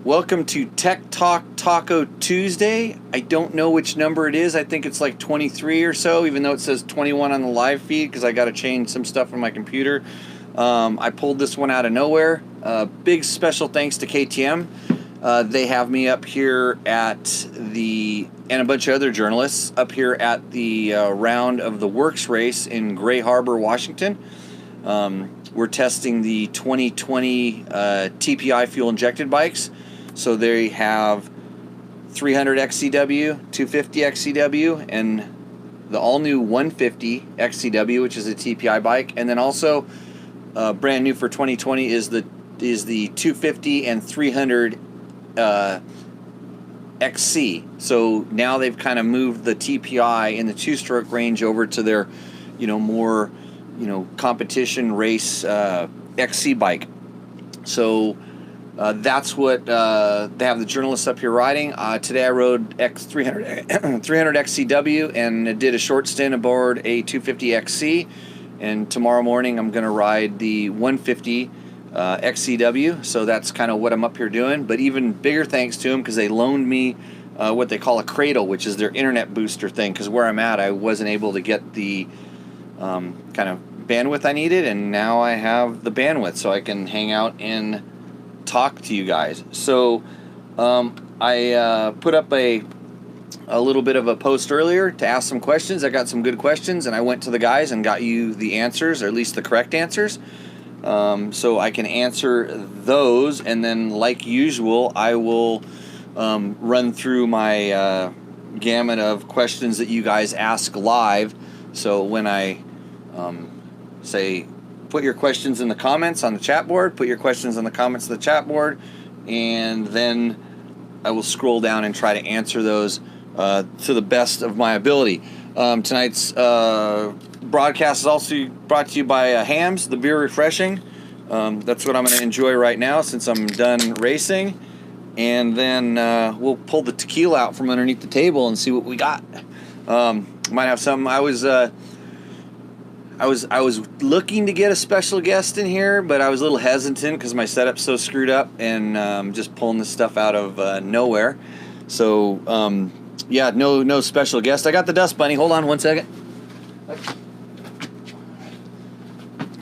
Welcome to Tech Talk Taco Tuesday. I don't know which number it is. I think it's like 23 or so, even though it says 21 on the live feed because I got to change some stuff on my computer. I pulled this one out of nowhere. Big special thanks to KTM. They have me up here at and a bunch of other journalists up here at the round of the Works race in Gray Harbor, Washington. We're testing the 2020 TPI fuel-injected bikes. So they have 300 XCW, 250 XCW, and the all-new 150 XCW, which is a TPI bike. And then also, brand new for 2020 is the 250 and 300 XC. So now they've kind of moved the TPI in the two-stroke range over to their, more, competition race XC bike. So that's what they have the journalists up here riding. Today I rode 300 XCW and did a short stint aboard a 250 XC. And tomorrow morning I'm going to ride the 150 XCW. So that's kind of what I'm up here doing. But even bigger thanks to them because they loaned me what they call a Cradle, which is their internet booster thing. Because where I'm at, I wasn't able to get the kind of bandwidth I needed, and now I have the bandwidth so I can hang out and talk to you guys. So I put up a little bit of a post earlier to ask some questions. I got some good questions, and I went to the guys and got you the answers, or at least the correct answers. So I can answer those, and then like usual, I will run through my gamut of questions that you guys ask live. So when I say put your questions in the comments on the chat board, put your questions in the comments of the chat board, and then I will scroll down and try to answer those to the best of my ability. Tonight's broadcast is also brought to you by Hamm's, the beer refreshing. That's what I'm going to enjoy right now since I'm done racing. And then we'll pull the tequila out from underneath the table and see what we got. Might have something. I was looking to get a special guest in here, but I was a little hesitant because my setup's so screwed up, and just pulling this stuff out of nowhere. So yeah, no special guest. I got the Dust Bunny. Hold on one second.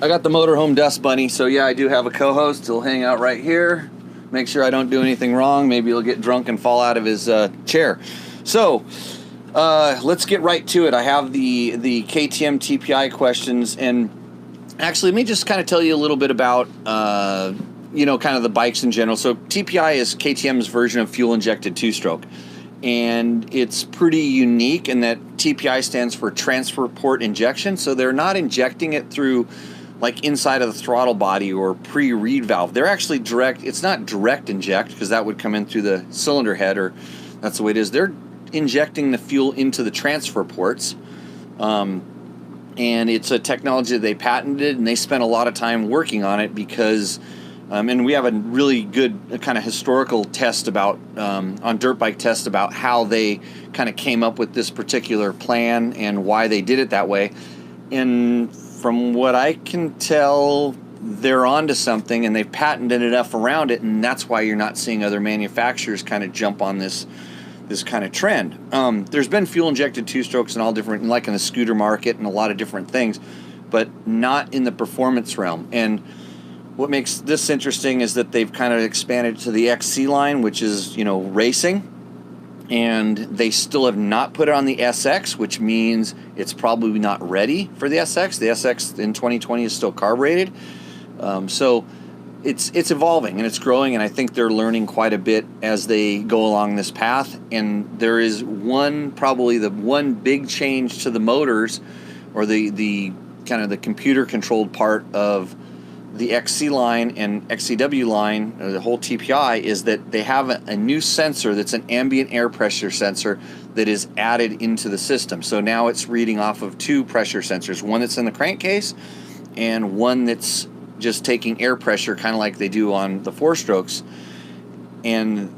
I got the Motorhome Dust Bunny. So yeah, I do have a co-host. He'll hang out right here. Make sure I don't do anything wrong. Maybe he'll get drunk and fall out of his chair. So let's get right to it. I have the KTM TPI questions, and actually let me just kind of tell you a little bit about kind of the bikes in general. So TPI is KTM's version of fuel-injected two-stroke, and it's pretty unique in that TPI stands for transfer port injection. So they're not injecting it through like inside of the throttle body or pre-reed valve. They're actually direct. It's not direct inject because that would come in through the cylinder head, or that's the way it is. They're injecting the fuel into the transfer ports, and it's a technology that they patented, and they spent a lot of time working on it because and we have a really good kind of historical test about on dirt bike test about how they kind of came up with this particular plan and why they did it that way. And from what I can tell, they're onto something, and they've patented enough around it, and that's why you're not seeing other manufacturers kind of jump on this kind of trend. There's been fuel-injected two-strokes in all different, like in the scooter market and a lot of different things, but not in the performance realm. And what makes this interesting is that they've kind of expanded to the XC line, which is, racing, and they still have not put it on the SX, which means it's probably not ready for the SX. The SX in 2020 is still carbureted. So it's evolving and it's growing, and I think they're learning quite a bit as they go along this path. And there is probably the one big change to the motors, or the kind of the computer controlled part of the XC line and XCW line, or the whole TPI, is that they have a new sensor that's an ambient air pressure sensor that is added into the system. So now it's reading off of two pressure sensors, one that's in the crankcase and one that's just taking air pressure, kind of like they do on the four strokes. And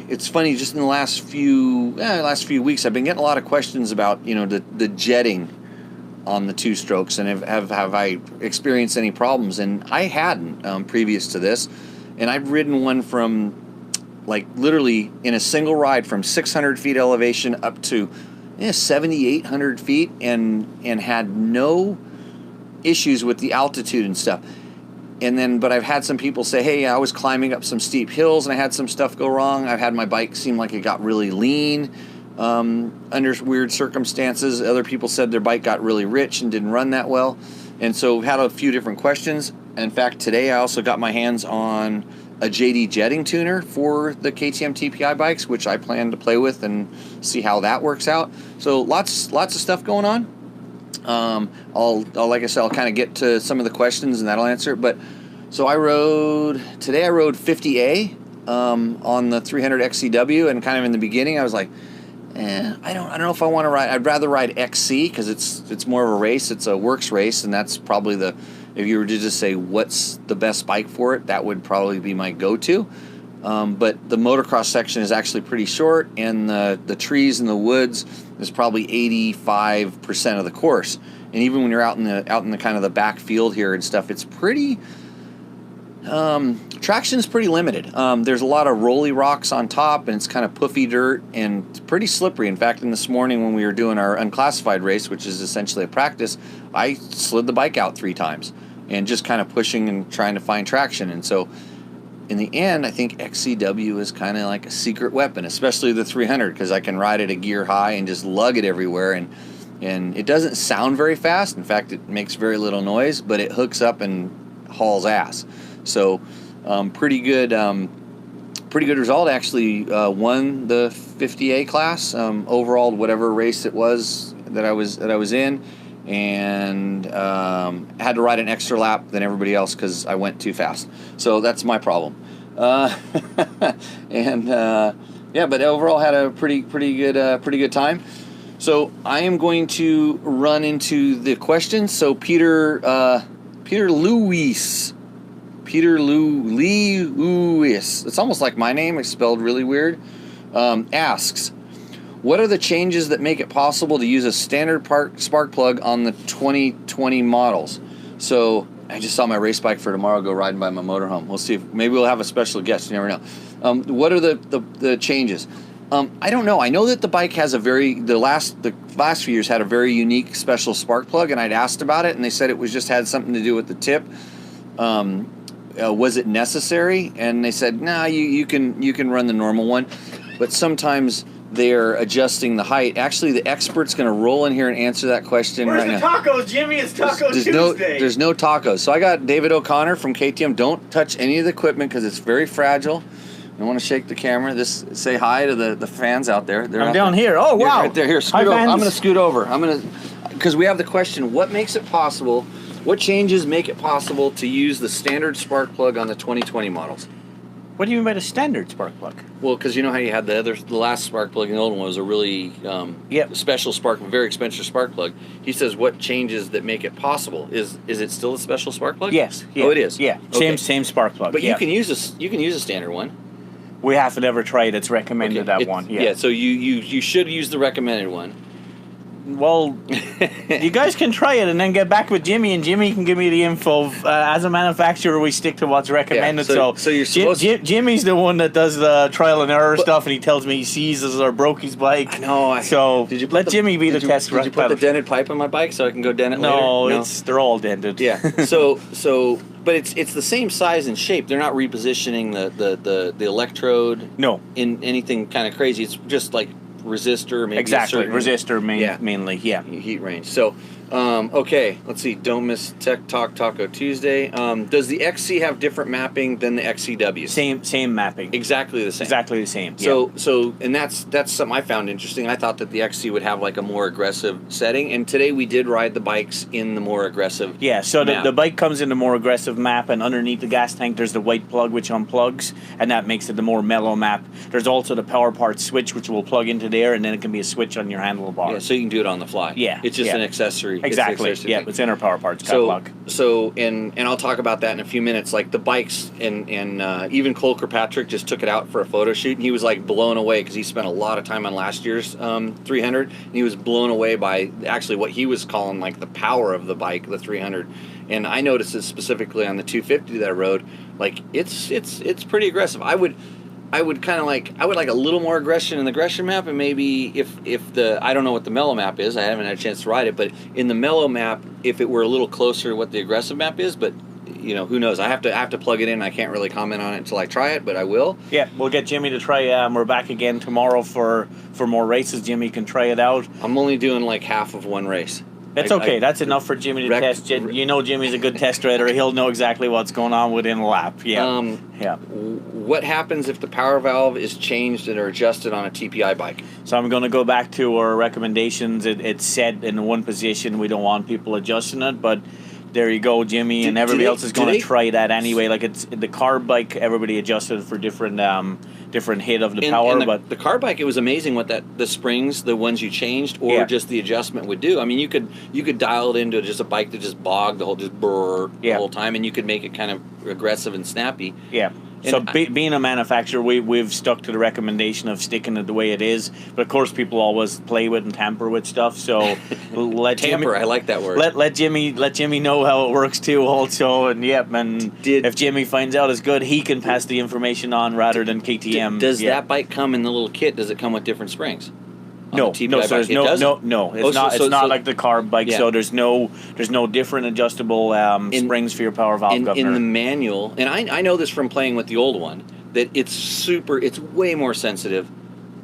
it's funny, just in the last few weeks, I've been getting a lot of questions about the jetting on the two strokes, and have I experienced any problems? And I hadn't previous to this, and I've ridden one from like literally in a single ride from 600 feet elevation up to 7,800 feet, and had no issues with the altitude and stuff. And then, but I've had some people say, hey, I was climbing up some steep hills and I had some stuff go wrong. I've had my bike seem like it got really lean under weird circumstances. Other people said their bike got really rich and didn't run that well. And so had a few different questions. In fact, today I also got my hands on a JD jetting tuner for the KTM TPI bikes, which I plan to play with and see how that works out. So lots of stuff going on. I'll like I said, I'll kind of get to some of the questions and that'll answer it. But so today I rode 50A on the 300 XCW, and kind of in the beginning I was like, I don't know if I want to ride. I'd rather ride XC because it's more of a race. It's a works race, and that's probably if you were to just say what's the best bike for it, that would probably be my go-to. But the motocross section is actually pretty short, and the trees and the woods is probably 85% of the course. And even when you're out in the kind of the back field here and stuff, it's pretty traction is pretty limited. There's a lot of rolly rocks on top, and it's kind of puffy dirt and it's pretty slippery. In fact, this morning when we were doing our unclassified race, which is essentially a practice, I slid the bike out 3 times and just kind of pushing and trying to find traction. And so in the end, I think XCW is kind of like a secret weapon, especially the 300, because I can ride it a gear high and just lug it everywhere. And it doesn't sound very fast. In fact, it makes very little noise, but it hooks up and hauls ass. So pretty good result. Actually won the 50A class overall, whatever race it was that I was in, and had to ride an extra lap than everybody else because I went too fast. So that's my problem. But overall had a pretty good time. So I am going to run into the questions. So Peter Lewis. It's almost like my name. It's spelled really weird. Asks, what are the changes that make it possible to use a standard spark plug on the 2020 models? So I just saw my race bike for tomorrow go riding by my motorhome. We'll see if maybe we'll have a special guest. You never know. What are the changes? I don't know. I know that the bike has the last few years had a very unique special spark plug, and I'd asked about it, and they said it had something to do with the tip. Was it necessary? And they said, nah, you can run the normal one, but sometimes they're adjusting the height. Actually, the expert's going to roll in here and answer that question. Where's right the now. tacos, Jimmy? It's Taco Tuesday. There's no tacos. So I got David O'Connor from KTM. Don't touch any of the equipment because it's very fragile. I want to shake the camera. Say hi to the fans out there. I'm down here. Oh, wow. Right there. Here, scoot over. I'm going to scoot over. Because we have the question, what makes it possible? What changes make it possible to use the standard spark plug on the 2020 models? What do you mean by the standard spark plug? Well, because you know how you had the last spark plug in the old one was a really special very expensive spark plug. He says, what changes that make it possible? Is it still a special spark plug? Yes. Yeah. Oh, it is? Yeah. Okay. Same spark plug. But you can use a standard one. We haven't ever tried. It's recommended one. Yeah. So you should use the recommended one. Well, you guys can try it and then get back with Jimmy, and Jimmy can give me the info. As a manufacturer, we stick to what's recommended. So you're supposed Jimmy's the one that does the trial and error stuff, and he tells me he seizes or broke his bike. I know. So let Jimmy be the test. Did you put the dented pipe on my bike so I can go dent it later? No, they're all dented. Yeah. But it's the same size and shape. They're not repositioning the electrode. No. In anything kind of crazy. It's just like resistor, maybe exactly resistor mainly, heat range. So okay, let's see, don't miss Tech Talk Taco Tuesday. Does the XC have different mapping than the XCW? Same mapping, exactly the same. So and that's something I found interesting. I thought that the XC would have like a more aggressive setting, and today we did ride the bikes in the more aggressive so the bike comes in the more aggressive map, and underneath the gas tank there's the white plug which unplugs, and that makes it the more mellow map. There's also the power part switch which will plug into there, and then it can be a switch on your handlebar. Yeah, so you can do it on the fly. Yeah. It's just an accessory. Exactly. It's in our power parts catalog. So and I'll talk about that in a few minutes. Like the bikes, and even Cole Kirkpatrick just took it out for a photo shoot, and he was like blown away because he spent a lot of time on last year's 300, and he was blown away by actually what he was calling like the power of the bike, the 300. And I noticed it specifically on the 250 that I rode. Like it's pretty aggressive. I would like a little more aggression in the aggression map, and maybe if the I don't know what the mellow map is. I haven't had a chance to ride it, but in the mellow map, if it were a little closer to what the aggressive map is, but who knows? I have to plug it in. I can't really comment on it until I try it, but I will. Yeah, we'll get Jimmy to try. We're back again tomorrow for more races. Jimmy can try it out. I'm only doing like half of one race. That's okay. That's enough for Jimmy to test. Jimmy's a good test rider. He'll know exactly what's going on within a lap. Yeah. Yeah. What happens if the power valve is changed or adjusted on a TPI bike? So I'm going to go back to our recommendations. It's set in one position. We don't want people adjusting it, but there you go, Jimmy, and everybody else is going to try that anyway. Like it's the carb bike, everybody adjusted for different hit of the power. But the carb bike, it was amazing what the springs, the ones you changed, or just the adjustment would do. I mean, you could dial it into just a bike that just bogged the whole time, and you could make it kind of aggressive and snappy. Yeah. So being a manufacturer, we've stuck to the recommendation of sticking it the way it is. But of course, people always play with and tamper with stuff. So let tamper. I like that word. Let Jimmy know how it works too. Also, and if Jimmy finds out it's good, he can pass the information on rather than KTM. Does that bike come in the little kit? Does it come with different springs? No. So there's no. It's not like the carb bike. Yeah. So there's no different adjustable springs for your power valve governor. In the manual, and I know this from playing with the old one, that it's way more sensitive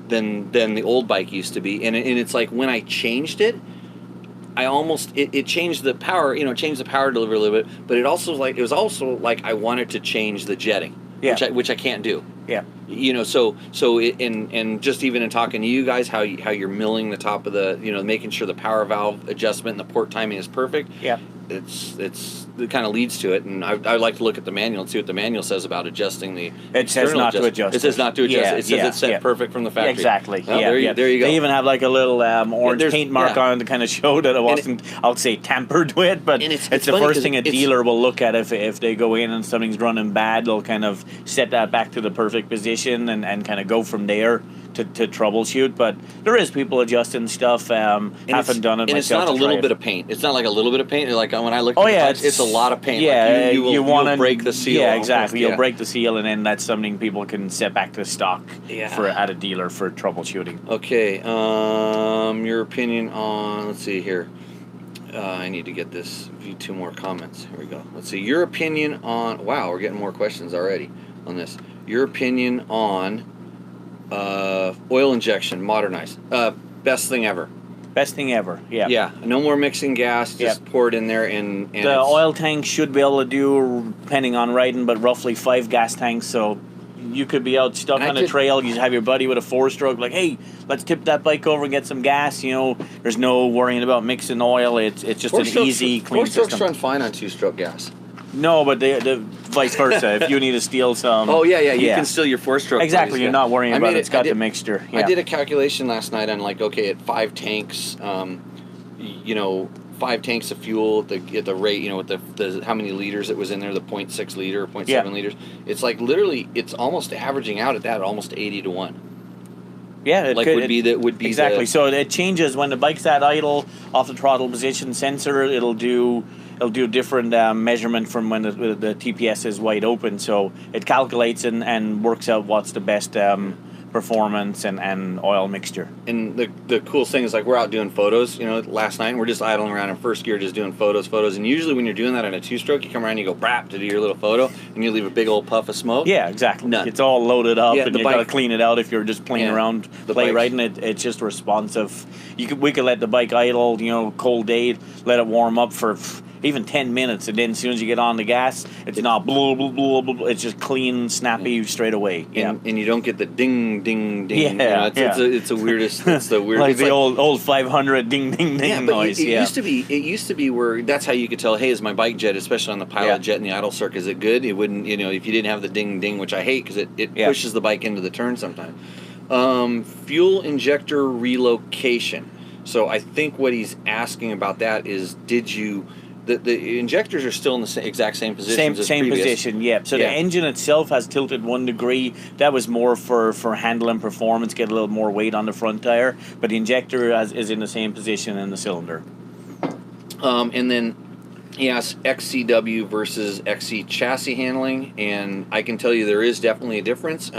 than the old bike used to be. And it's like when I changed it, it changed the power. Changed the power delivery a little bit. But it was also like I wanted to change the jetting. Yeah. Which I can't do. Yeah. And just even in talking to you guys, how you're milling the top of the, making sure the power valve adjustment and the port timing is perfect. Yeah. It kind of leads to it, and I like to look at the manual and see what the manual says about adjusting the. It says not to adjust. It says not to adjust. It says it's set perfect from the factory. Exactly. Well, there you go. They even have like a little orange paint mark on to kind of show that it wasn't, I'll say, tampered with. But it's the first thing a dealer will look at if they go in and something's running bad. They'll kind of set that back to the perfect position and kind of go from there to troubleshoot. But there is people adjusting stuff. Haven't done it myself. And it's not a little bit of paint. It's not like a little bit of paint. Like when I look at it's a lot of paint. Yeah, like you will break the seal. Yeah, exactly. You'll break the seal, and then that's something people can set back to stock at a dealer for troubleshooting. Okay. Your opinion on, let's see here. I need to get this, view 2 more comments. Here we go. Let's see. Your opinion on, wow, we're getting more questions already on this. Your opinion on oil injection, modernized. Best thing ever. Best thing ever, yeah. Yeah, no more mixing gas, just pour it in there and the oil tank should be able to do, depending on riding, but roughly 5 gas tanks, so you could be out stuck on a trail, you have your buddy with a 4-stroke, like, hey, let's tip that bike over and get some gas, there's no worrying about mixing oil, it's just an easy, clean system. 4-strokes run fine on 2-stroke gas. No, but the vice versa. If you need to steal some... Oh, yeah, you can steal your 4-stroke. Exactly, you're not worrying about it. It's got the mixture. Yeah. I did a calculation last night on, at 5 tanks, 5 tanks of fuel at the rate, with the how many liters it was in there, the 0.6 liter or 0.7 liters. It's like literally, it's almost averaging out at that, almost 80 to 1. Yeah, would be exactly. So it changes when the bike's at idle, off the throttle position sensor. It'll do different measurement from when the TPS is wide open. So it calculates and works out what's the best performance and oil mixture. And the cool thing is, like, we're out doing photos, last night, and we're just idling around in first gear just doing photos. And usually when you're doing that on a 2-stroke, you come around and you go brap to do your little photo, and you leave a big old puff of smoke. Yeah, exactly. None. It's all loaded up, and you got to clean it out if you're just playing around, riding it. It's just responsive. We could let the bike idle, cold day, let it warm up for even 10 minutes, and then as soon as you get on the gas, it's not blah, blah, blah, blah, blah. It's just clean, snappy straight away. And you don't get the ding, ding, ding. It's the weirdest. It's the weirdest. Like the old 500 ding, ding, ding noise. It used to be where that's how you could tell, hey, is my bike jet, especially on the pilot jet and the idle circuit, is it good? It wouldn't, if you didn't have the ding, ding, which I hate because it pushes the bike into the turn sometimes. Fuel injector relocation. So I think what he's asking about that is, did you... The injectors are still in the exact same position. Same position, yeah. So the engine itself has tilted 1 degree. That was more for handling performance, get a little more weight on the front tire. But the injector is in the same position in the cylinder. And then he asks XCW versus XC chassis handling, and I can tell you there is definitely a difference.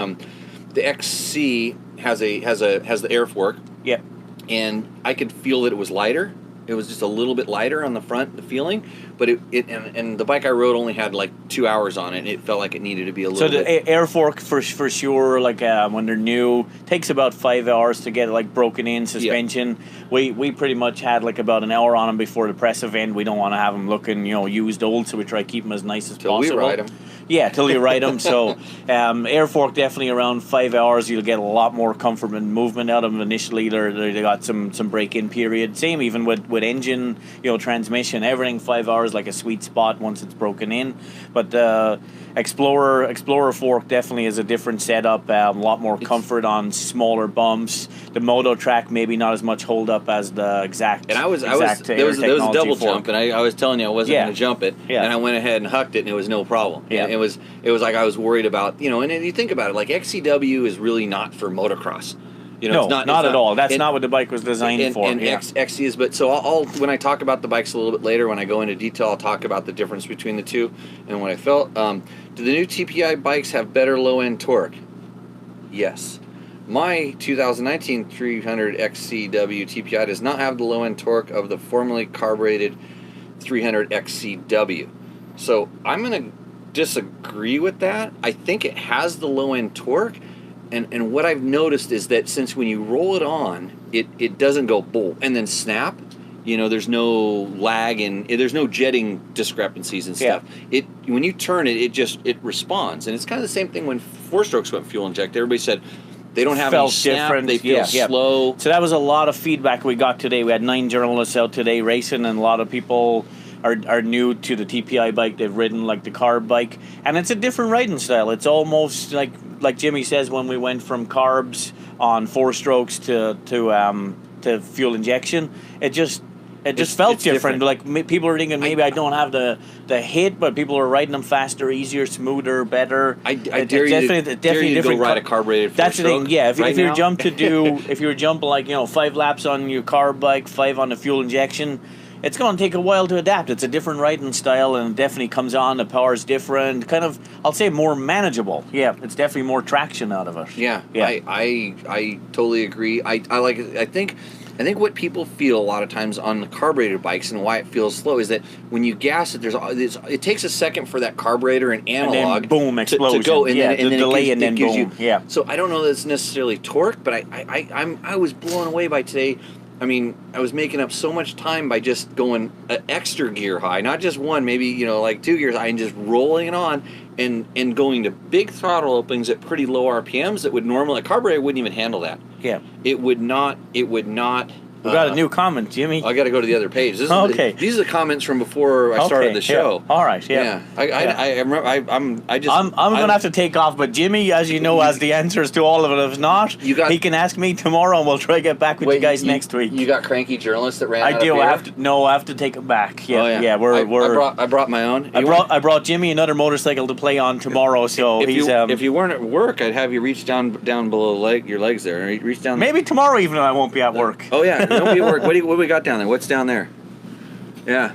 the XC has the air fork. Yeah. And I could feel that it was lighter. It was just a little bit lighter on the front, the feeling, but and the bike I rode only had like 2 hours on it, and it felt like it needed to be a little bit. So the air fork for sure, like when they're new, takes about 5 hours to get like broken in suspension. Yeah. We pretty much had like about an hour on them before the press event. We don't want to have them looking used old, so we try to keep them as nice as possible. Till we ride them. Yeah, till you ride them. So air fork definitely around 5 hours. You'll get a lot more comfort and movement out of them. Initially, they got some break-in period. Same even with engine, transmission, everything 5 hours, like a sweet spot once it's broken in. But Explorer fork definitely is a different setup. A lot more comfort on smaller bumps. The Moto track maybe not as much hold up as the exact. And there was a double jump, and I was telling you I wasn't going to jump it, and I went ahead and hucked it, and it was no problem. Yeah. And it was like I was worried about, and you think about it, like XCW is really not for motocross. No, it's not at all. That's not what the bike was designed for. And XC is, but so I'll when I talk about the bikes a little bit later, when I go into detail, I'll talk about the difference between the two and what I felt. Do the new TPI bikes have better low-end torque? Yes. My 2019 300 XCW TPI does not have the low-end torque of the formerly carbureted 300 XCW. So I'm going to disagree with that. I think it has the low-end torque. And what I've noticed is that since when you roll it on, it doesn't go bolt and then snap. There's no lag and there's no jetting discrepancies and stuff. Yeah. When you turn it responds. And it's kind of the same thing when four strokes went fuel inject. Everybody said they don't have any snap. Different. They feel slow. So that was a lot of feedback we got today. We had 9 journalists out today racing, and a lot of people are new to the TPI bike. They've ridden like the carb bike, and it's a different riding style. It's almost like Jimmy says, when we went from carbs on 4 strokes to fuel injection, it just felt different. Like people are thinking maybe I don't have the hit, but people are riding them faster, easier, smoother, better. I dare you to go ride a carbureted 4-stroke. That's the thing. Yeah, if you jump if you jump like 5 laps on your carb bike, 5 on the fuel injection, it's going to take a while to adapt. It's a different riding style, and it definitely comes on. The power's different. Kind of, I'll say, more manageable. Yeah, it's definitely more traction out of it. Yeah. I totally agree. I think what people feel a lot of times on the carbureted bikes and why it feels slow is that when you gas it, it takes a second for that carburetor and analog and then boom, explosion. To go, and then delay, and then boom. Yeah. So I don't know that it's necessarily torque, but I was blown away by today. I mean, I was making up so much time by just going an extra gear high, not just one, maybe, like 2 gears high, and just rolling it on and going to big throttle openings at pretty low RPMs that would normally, a carburetor wouldn't even handle that. Yeah. It would not. We got a new comment, Jimmy. I got to go to the other page. These are the comments from before I started the show. Yeah. All right. Yeah. I'm gonna have to take off, but Jimmy, as you know, has the answers to all of it. If not, he can ask me tomorrow, and we'll try to get back with you guys next week. You got cranky journalists that ran. I do. I have to take them back. Yeah. I brought my own. I brought Jimmy another motorcycle to play on tomorrow. So if you weren't at work, I'd have you reach down below your legs there. Reach down. Maybe tomorrow, even though I won't be at work. Oh yeah. Don't be at work. What do we got down there? What's down there? Yeah.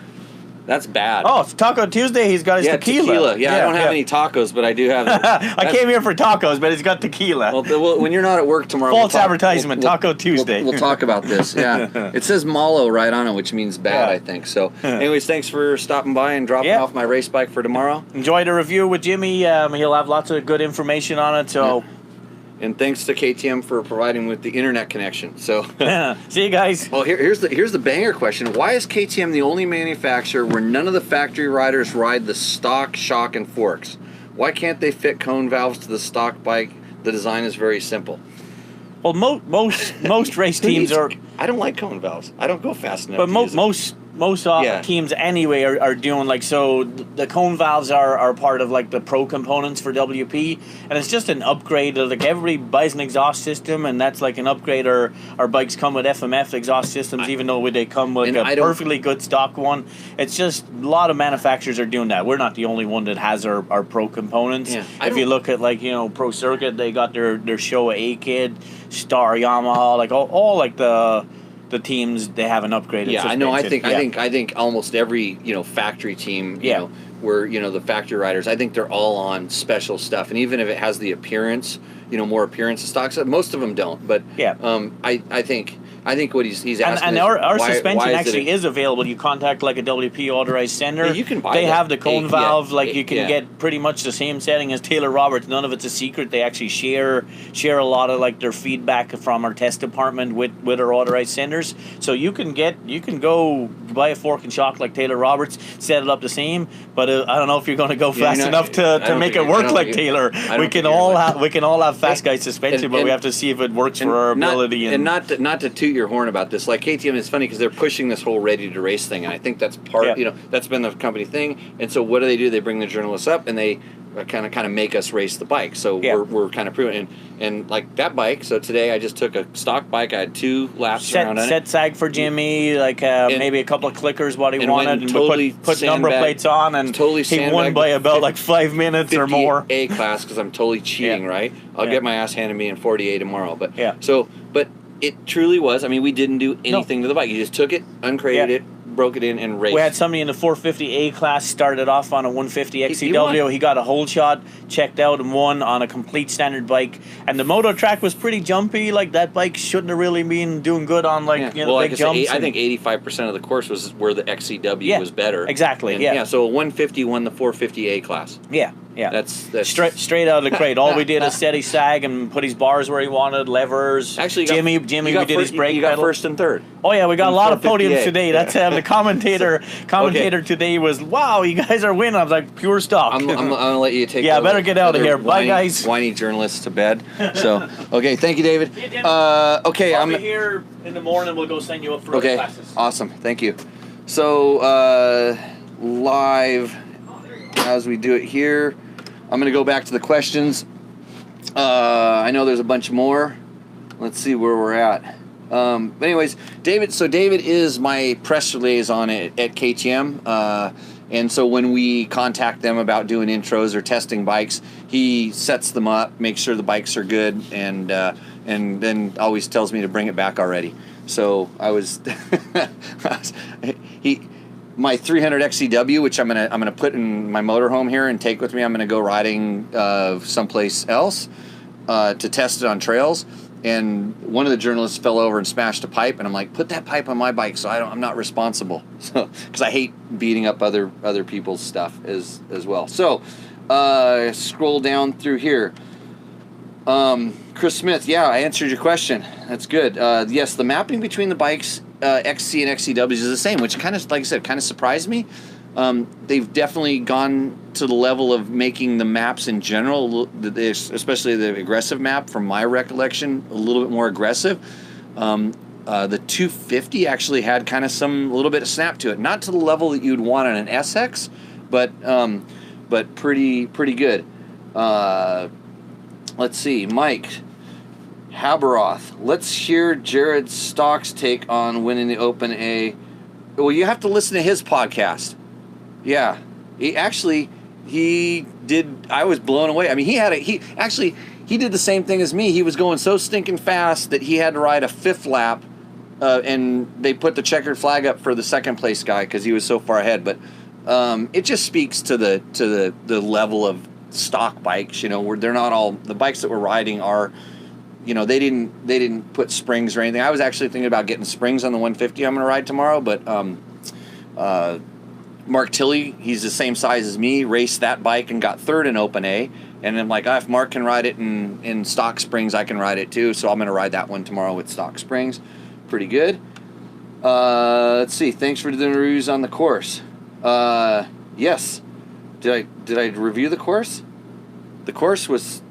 That's bad. Oh, it's Taco Tuesday. He's got his tequila. Yeah, I don't have any tacos, but I do have. I came here for tacos, but he's got tequila. Well, when you're not at work tomorrow, false advertisement. Taco Tuesday. We'll talk about this. Yeah, it says malo right on it, which means bad, I think. So, anyways, thanks for stopping by and dropping off my race bike for tomorrow. Enjoy the review with Jimmy. He'll have lots of good information on it. So. Yeah. And thanks to KTM for providing with the internet connection. So, see you guys. Well, here's the banger question: why is KTM the only manufacturer where none of the factory riders ride the stock shock and forks? Why can't they fit cone valves to the stock bike? The design is very simple. Well, most race teams are. I don't like cone valves. I don't go fast enough. But most teams anyway are doing so the cone valves are part of the pro components for WP, and it's just an upgrade. Everybody buys an exhaust system, and that's an upgrade. Our bikes come with FMF exhaust systems, even though they come with a perfectly good stock one. It's just a lot of manufacturers are doing that. We're not the only one that has our pro components. Yeah, if you look at Pro Circuit, they got their Showa A-Kid, Star Yamaha, all the the teams they haven't upgraded. Yeah, I know. I think almost every factory team, where the factory riders, I think they're all on special stuff, and even if it has the appearance, more appearance of stocks, most of them don't. But I think what he's asking and is our suspension actually is available. You contact like a WP authorized sender. Yeah, you can buy They have the cone valve. you can get pretty much the same setting as Taylor Roberts. None of it's a secret. They actually share a lot of like their feedback from our test department with our authorized senders. So you can go buy a fork and shock like Taylor Roberts, set it up the same. But I don't know if you're going to go fast enough to make it work like Taylor. We can all have fast guy suspension, but we have to see if it works for our ability. And not to toot your horn about this, like KTM is funny because they're pushing this whole ready to race thing, and I think that's part. That's been the company thing. And so what do? They bring the journalists up and they kind of make us race the bike. So we're kind of proving. And like that bike. So today I just took a stock bike. I had 2 laps around on it. Set sag for Jimmy, maybe a couple of clickers what he wanted, and totally put number plates on, and he won by about like 5 minutes or more. A class because I'm totally cheating, right? I'll get my ass handed me in 40A tomorrow. But but it truly was. I mean, we didn't do anything to the bike. You just took it, uncrated it, broke it in, and raced. We had somebody in the 450A class started off on a 150 XCW. He got a hole shot, checked out, and won on a complete standard bike. And the moto track was pretty jumpy. Like that bike shouldn't have really been doing good on big jumps. I think 85% of the course was where the XCW was better. Exactly. And, so a 150 won the 450A class. Yeah. Yeah, that's straight out of the crate. All we did is set his sag and put his bars where he wanted, levers. Actually, Jimmy, we did his brake. You got first and third. Oh yeah, we got a lot of podiums today. That's the commentator today was, wow, you guys are winning. I was like, pure stock. I'm gonna let you take. Yeah, better get out of here. Bye, guys. Whiny journalists to bed. So okay, thank you, David. Okay, I'll be here in the morning. We'll go sign you up for other classes. Awesome, thank you. So live as we do it here. I'm going to go back to the questions. I know there's a bunch more. Let's see where we're at. But anyways, David is my press liaison at KTM. And so when we contact them about doing intros or testing bikes, he sets them up, makes sure the bikes are good, and then always tells me to bring it back already. So my 300 XCW, which I'm gonna put in my motorhome here and take with me. I'm gonna go riding someplace else to test it on trails. And one of the journalists fell over and smashed a pipe, and I'm like, put that pipe on my bike, so I'm not responsible. So because I hate beating up other people's stuff as well. So scroll down through here. Chris Smith, I answered your question. That's good. Yes, the mapping between the bikes, XC and XCWs, is the same, which kind of, like I said, kind of surprised me. They've definitely gone to the level of making the maps in general, especially the aggressive map, from my recollection, a little bit more aggressive. The 250 actually had kind of a little bit of snap to it, not to the level that you'd want on an SX, but pretty good. Let's see, Mike Haberoth. Let's hear Jared Stock's take on winning the Open A. Well, you have to listen to his podcast. Yeah, he did. I was blown away. I mean, he did the same thing as me. He was going so stinking fast that he had to ride a 5th lap, and they put the checkered flag up for the second place guy because he was so far ahead. But it just speaks to the level of stock bikes, where they're not all the bikes that we're riding are, they didn't put springs or anything. I was actually thinking about getting springs on the 150 I'm going to ride tomorrow, but Mark Tilley, he's the same size as me, raced that bike and got 3rd in Open A, and I'm like, if Mark can ride it in stock springs, I can ride it too, so I'm going to ride that one tomorrow with stock springs. Pretty good. Let's see, thanks for doing the reviews on the course. Yes. Did I review the course? The course was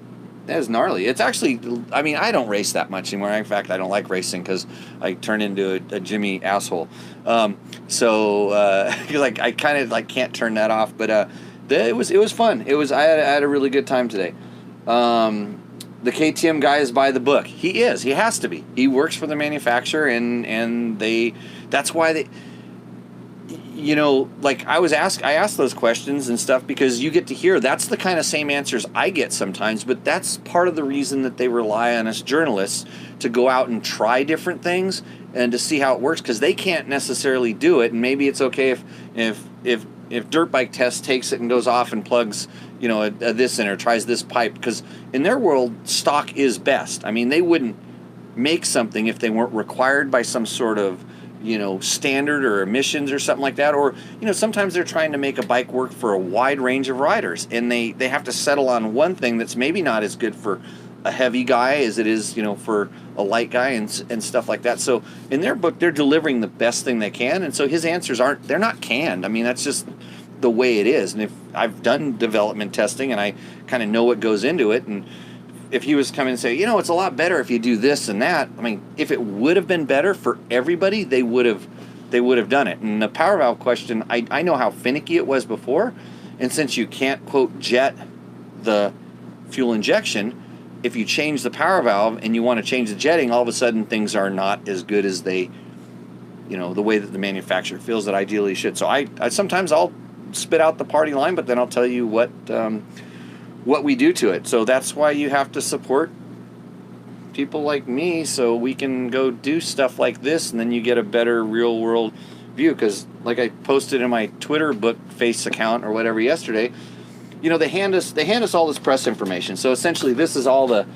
gnarly. It's actually, I mean, I don't race that much anymore. In fact, I don't like racing because I turn into a Jimmy asshole. So because I kind of can't turn that off. But it was fun. I had a really good time today. The KTM guy is by the book. He is. He has to be. He works for the manufacturer, and that's why they. I asked those questions and stuff because you get to hear that's the kind of same answers I get sometimes, but that's part of the reason that they rely on us journalists to go out and try different things and to see how it works, because they can't necessarily do it. And maybe it's okay if Dirt Bike Test takes it and goes off and plugs, you know, a this in or tries this pipe, because in their world, stock is best. I mean, they wouldn't make something if they weren't required by some sort of, you know, standard or emissions or something like that. Or, you know, sometimes they're trying to make a bike work for a wide range of riders, and they have to settle on one thing that's maybe not as good for a heavy guy as it is, you know, for a light guy and stuff like that. So in their book, they're delivering the best thing they can, and so his answers they're not canned. I mean, that's just the way it is. And if I've done development testing and I kind of know what goes into it, and if he was coming and say, you know, it's a lot better if you do this and that, I mean, if it would have been better for everybody, they would have done it. And the power valve question, I know how finicky it was before, and since you can't, quote, jet the fuel injection, if you change the power valve and you want to change the jetting, all of a sudden things are not as good as they, you know, the way that the manufacturer feels that ideally should. So I sometimes I'll spit out the party line, but then I'll tell you what we do to it. So that's why you have to support people like me, so we can go do stuff like this, and then you get a better real world view. Because like I posted in my Twitter book face account or whatever yesterday, you know, they hand us all this press information. So essentially this is all the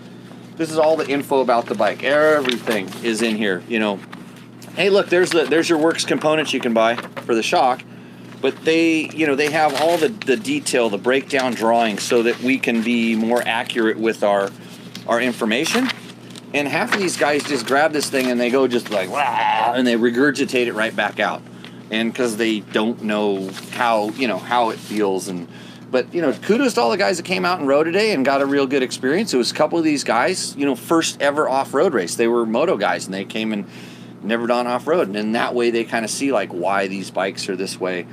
info about the bike. Everything is in here, you know. Hey, look, there's your works components you can buy for the shock. But they have all the detail, the breakdown drawings, so that we can be more accurate with our information. And half of these guys just grab this thing and they go just like, wow, and they regurgitate it right back out. And because they don't know how it feels. But, you know, kudos to all the guys that came out and rode today and got a real good experience. It was a couple of these guys, you know, first ever off-road race. They were moto guys, and they came and never done off-road. And in that way, they kind of see, like, why these bikes are this way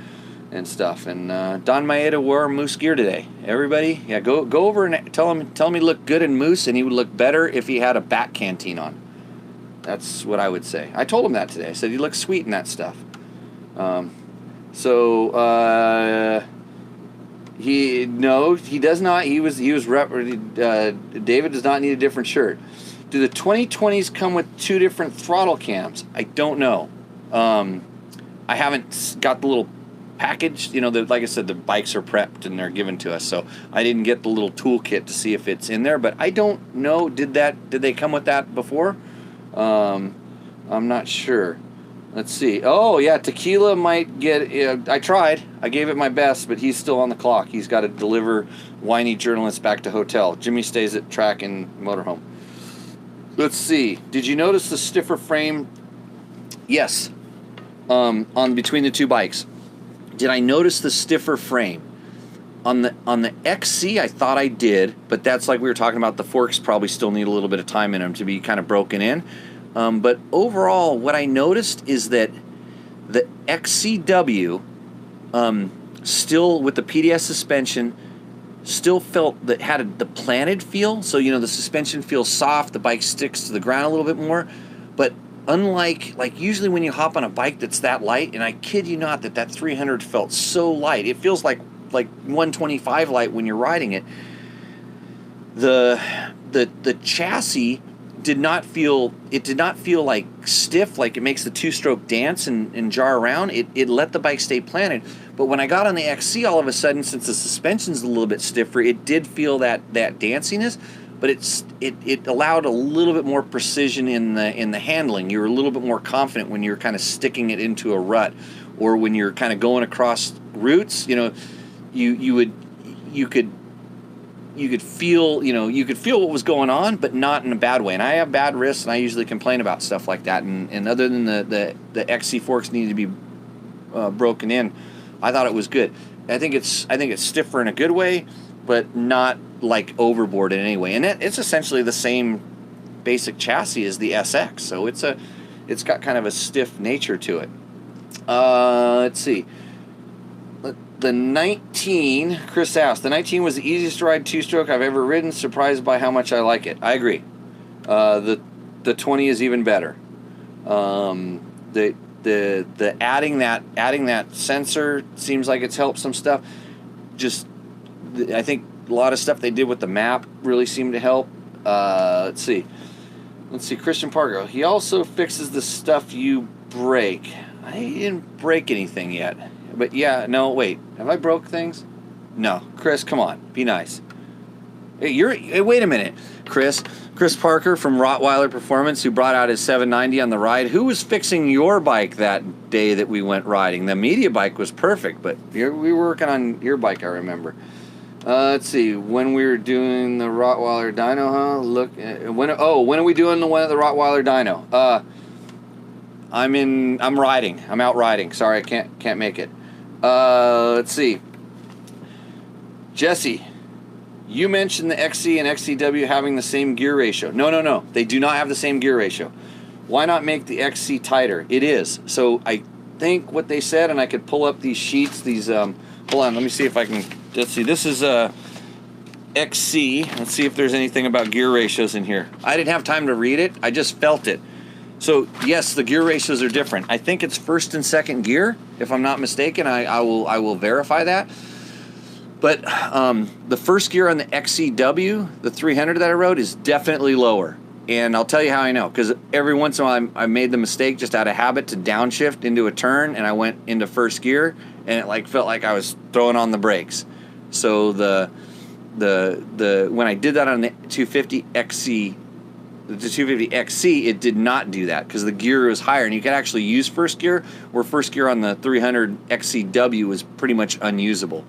and stuff. And Don Maeda wore moose gear today. Everybody, yeah, go over and tell him he looked good in moose, and he would look better if he had a back canteen on. That's what I would say. I told him that today. I said he looks sweet in that stuff. He does not. David does not need a different shirt. Do the 2020s come with 2 different throttle cams? I don't know. I haven't got the little package. You know, like I said, the bikes are prepped and they're given to us, so I didn't get the little toolkit to see if it's in there. But I don't know. Did they come with that before? I'm not sure. Let's see. Oh, yeah, Tequila might get... I tried. I gave it my best, but he's still on the clock. He's got to deliver whiny journalists back to hotel. Jimmy stays at track and motorhome. Let's see. Did you notice the stiffer frame? Yes. On between the 2 bikes. Did I notice the stiffer frame? On the XC, I thought I did, but that's like we were talking about. The forks probably still need a little bit of time in them to be kind of broken in. But overall, what I noticed is that the XCW, still with the PDS suspension, still felt that had the planted feel. So, you know, the suspension feels soft, the bike sticks to the ground a little bit more. But unlike, like, usually when you hop on a bike that's that light, and I kid you not that 300 felt so light. It feels like 125 light when you're riding it. The chassis did not feel like stiff, like it makes the 2-stroke dance and jar around. It let the bike stay planted. But when I got on the XC, all of a sudden, since the suspension's a little bit stiffer, it did feel that danciness, but it allowed a little bit more precision in the handling. You were a little bit more confident when you're kind of sticking it into a rut, or when you're kind of going across routes. You know, you could feel what was going on, but not in a bad way. And I have bad wrists, and I usually complain about stuff like that. And other than the XC forks needed to be broken in, I thought it was good. I think it's stiffer in a good way, but not like overboard in any way. And it's essentially the same basic chassis as the SX, so it's got kind of a stiff nature to it. Let's see. The 19, Chris asked, the 19 was the easiest to ride 2-stroke I've ever ridden. Surprised by how much I like it. I agree. The 20 is even better. The adding that sensor seems like it's helped some stuff. I think a lot of stuff they did with the map really seemed to help. Let's see. let's see, Christian Parker. He also fixes the stuff you break. I didn't break anything yet. But yeah, no, wait. Have I broke things? No. Chris, come on. Be nice. Hey, wait a minute, Chris. Chris Parker from Rottweiler Performance, who brought out his 790 on the ride. Who was fixing your bike that day that we went riding? The media bike was perfect, but we were working on your bike, I remember. Let's see. When we were doing the Rottweiler dyno, huh? When are we doing the one at the Rottweiler dyno? I'm riding. I'm out riding. Sorry, I can't make it. Let's see. Jesse, you mentioned the XC and XCW having the same gear ratio. No. They do not have the same gear ratio. Why not make the XC tighter? It is. So I think what they said, and I could pull up these sheets, these, hold on, let me see if I can, let's see, this is XC. Let's see if there's anything about gear ratios in here. I didn't have time to read it. I just felt it. So yes, the gear ratios are different. I think it's first and second gear, if I'm not mistaken. I will verify that. But the first gear on the XCW, the 300 that I rode, is definitely lower. And I'll tell you how I know. Because every once in a while I made the mistake just out of habit to downshift into a turn, and I went into first gear, and it felt like I was throwing on the brakes. So the when I did that on the 250 XC, the 250 XC, it did not do that because the gear was higher, and you could actually use first gear, where first gear on the 300 XCW was pretty much unusable.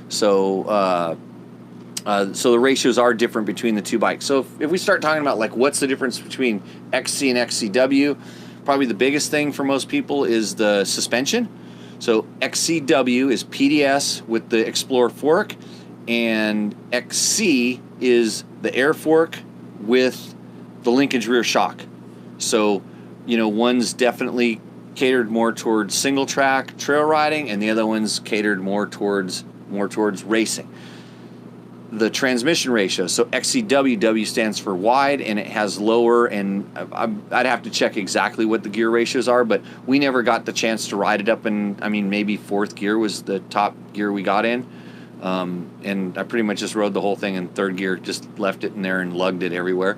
So so the ratios are different between the two bikes. So if we start talking about what's the difference between XC and XCW, probably the biggest thing for most people is the suspension. So XCW is PDS with the Explorer fork, and XC is the air fork with the linkage rear shock. So, one's definitely catered more towards single track trail riding, and the other one's catered more towards racing. The transmission ratio, so XCW, W stands for wide, and it has lower, and I'd have to check exactly what the gear ratios are, but we never got the chance to ride it up in, maybe fourth gear was the top gear we got in. And I pretty much just rode the whole thing in third gear, just left it in there and lugged it everywhere.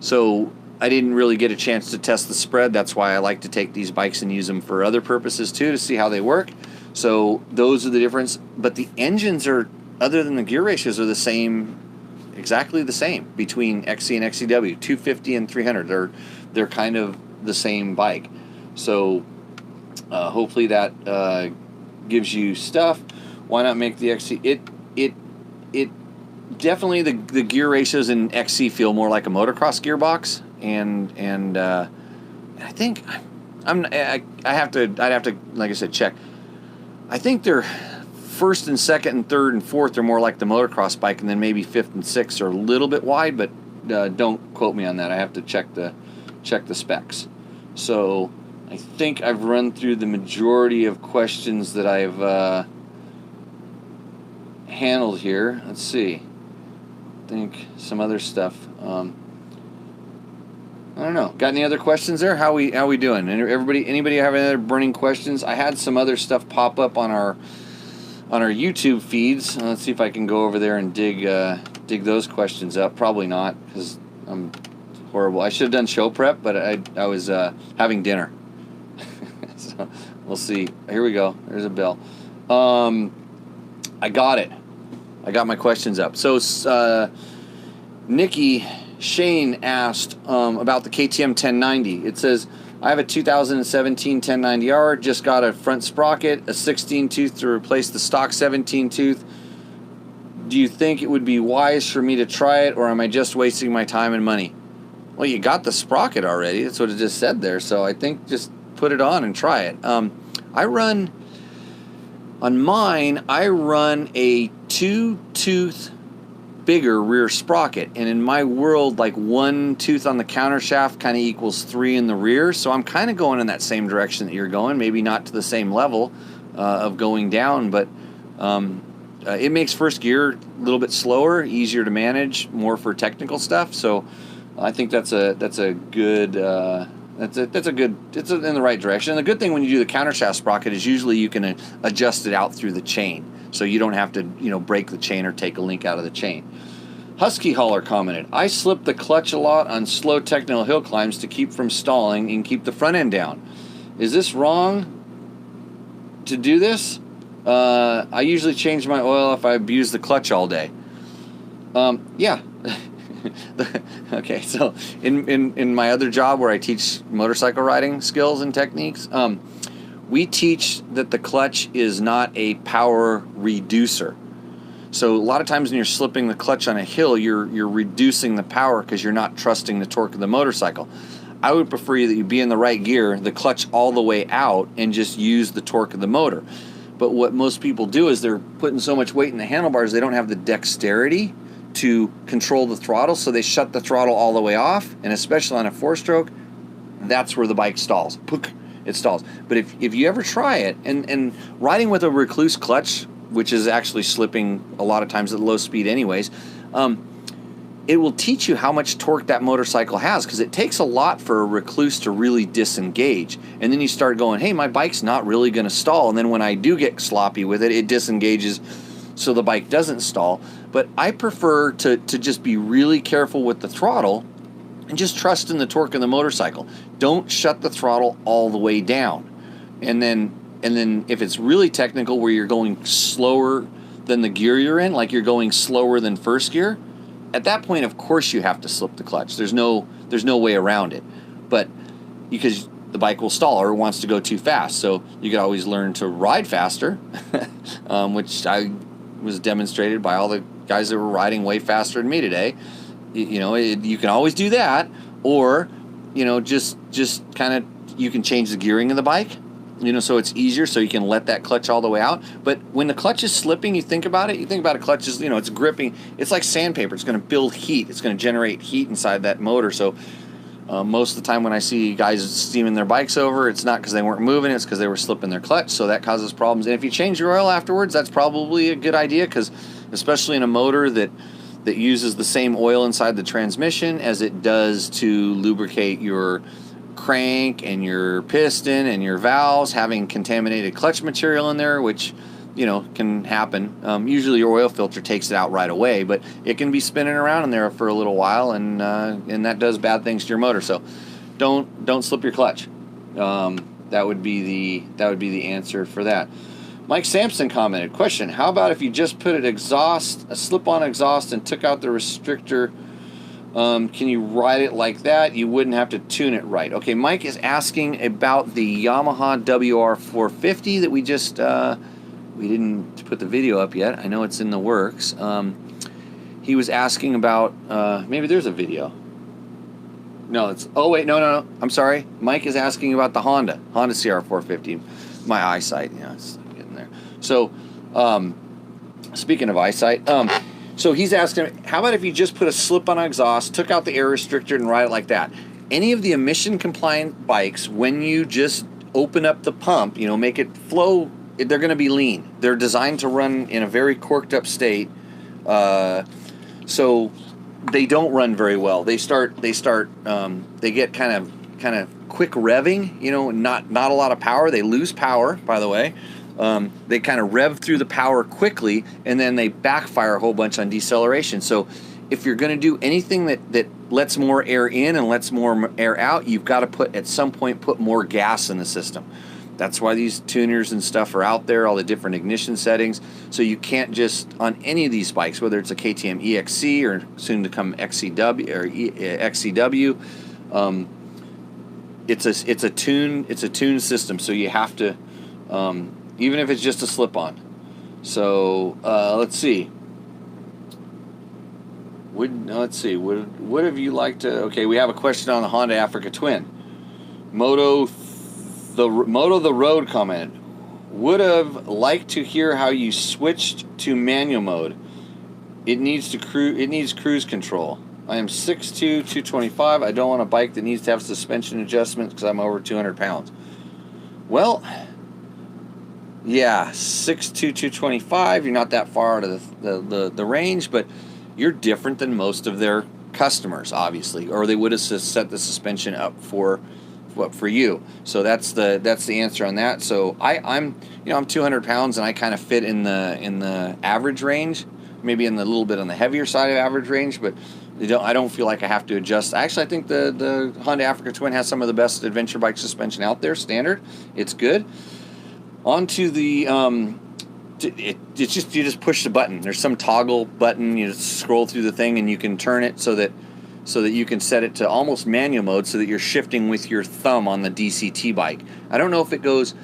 So I didn't really get a chance to test the spread. That's why I like to take these bikes and use them for other purposes too, to see how they work. So those are the difference. But the engines are, other than the gear ratios, are the same, exactly the same between XC and XCW, 250 and 300. They're kind of the same bike. So hopefully that gives you stuff. Why not make the XC? It definitely, the gear ratios in XC feel more like a motocross gearbox, and I think I'd have to, like I said, check. I think they're first and second and third and fourth are more like the motocross bike, and then maybe fifth and sixth are a little bit wide, but don't quote me on that. I have to check the specs. So I think I've run through the majority of questions that I've handled here. Let's see. I think some other stuff. I don't know. Got any other questions there? How we doing? Anybody have any other burning questions? I had some other stuff pop up on our YouTube feeds. Let's see if I can go over there and dig those questions up. Probably not, because I'm horrible. I should have done show prep, but I was having dinner. So we'll see. Here we go. There's a bell. I got it. I got my questions up. So Nikki Shane asked about the KTM 1090. It says, I have a 2017 1090R, just got a front sprocket, a 16 tooth to replace the stock 17 tooth. Do you think it would be wise for me to try it, or am I just wasting my time and money? Well, you got the sprocket already. That's what it just said there. So I think just put it on and try it. On mine, I run a 2-tooth bigger rear sprocket, and in my world, one tooth on the counter shaft kind of equals 3 in the rear, so I'm kind of going in that same direction that you're going, maybe not to the same level of going down, but it makes first gear a little bit slower, easier to manage, more for technical stuff, so I think that's a good it's in the right direction. And the good thing when you do the counter shaft sprocket is usually you can adjust it out through the chain, so you don't have to break the chain or take a link out of the chain. Husky Hauler commented, I slip the clutch a lot on slow technical hill climbs to keep from stalling and keep the front end down. Is this wrong to do this? I usually change my oil if I abuse the clutch all day. Yeah. Okay, so in my other job where I teach motorcycle riding skills and techniques, we teach that the clutch is not a power reducer. So a lot of times when you're slipping the clutch on a hill, you're reducing the power because you're not trusting the torque of the motorcycle. I would prefer that you be in the right gear, the clutch all the way out, and just use the torque of the motor. But what most people do is they're putting so much weight in the handlebars, they don't have the dexterity to control the throttle, so they shut the throttle all the way off, and especially on a 4-stroke, that's where the bike stalls. It stalls. But if you ever try it, and riding with a Recluse clutch, which is actually slipping a lot of times at low speed anyways, it will teach you how much torque that motorcycle has, because it takes a lot for a Recluse to really disengage. And then you start going, hey, my bike's not really going to stall. And then when I do get sloppy with it, it disengages so the bike doesn't stall. But I prefer to just be really careful with the throttle and just trust in the torque of the motorcycle. Don't shut the throttle all the way down. And then if it's really technical where you're going slower than the gear you're in, like you're going slower than first gear, at that point, of course, you have to slip the clutch. There's no way around it. But because the bike will stall or wants to go too fast. So you could always learn to ride faster, which I was demonstrated by all the guys that were riding way faster than me today. You can always do that, or just kind of, you can change the gearing of the bike, so it's easier, so you can let that clutch all the way out. But when the clutch is slipping, you think about a clutch is, it's gripping. It's like sandpaper. It's going to build heat. It's going to generate heat inside that motor. So most of the time when I see guys steaming their bikes over, it's not because they weren't moving, it's because they were slipping their clutch. So that causes problems. And if you change your oil afterwards, that's probably a good idea, because especially in a motor that uses the same oil inside the transmission as it does to lubricate your crank and your piston and your valves, having contaminated clutch material in there, which can happen. Usually your oil filter takes it out right away, but it can be spinning around in there for a little while, and that does bad things to your motor. So don't slip your clutch. That would be the answer for that. Mike Sampson commented, question, how about if you just put a slip-on exhaust and took out the restrictor? Can you ride it like that? You wouldn't have to tune it right. Okay, Mike is asking about the Yamaha WR450 that we just, we didn't put the video up yet. I know it's in the works. He was asking about, maybe there's a video. No, no. I'm sorry. Mike is asking about the Honda CR450. My eyesight, it's getting there. So, speaking of eyesight, so he's asking, how about if you just put a slip-on exhaust, took out the air restrictor, and ride it like that? Any of the emission-compliant bikes, when you just open up the pump, make it flow, they're going to be lean. They're designed to run in a very corked-up state, so they don't run very well. They get kind of quick revving, not a lot of power. They lose power, by the way. They kind of rev through the power quickly, and then they backfire a whole bunch on deceleration. So if you're going to do anything that lets more air in and lets more air out, you've got to at some point put more gas in the system. That's why these tuners and stuff are out there, all the different ignition settings. So you can't just, on any of these bikes, whether it's a KTM EXC or soon to come XCW or XCW, it's a tune system. So you have to, even if it's just a slip-on. So let's see. Would have you liked to? Okay, we have a question on the Honda Africa Twin. Moto the Road commented, would have liked to hear how you switched to manual mode. It needs cruise control. I am 6'2", 225. I don't want a bike that needs to have suspension adjustments because I'm over 200 pounds. Well, yeah, 6'2", 225. You're not that far out of the range, but you're different than most of their customers, obviously, or they would have set the suspension up for you. So that's the answer on that. So I'm 200 pounds and I kind of fit in the average range maybe in the little bit on the heavier side of average range, but I don't feel like I have to adjust. Actually, I think the Honda Africa Twin has some of the best adventure bike suspension out there, standard. It's good. Onto the, it's just, you just push the button. There's some toggle button, you just scroll through the thing and you can turn it so that you can set it to almost manual mode so that you're shifting with your thumb on the DCT bike. I don't know if it goes,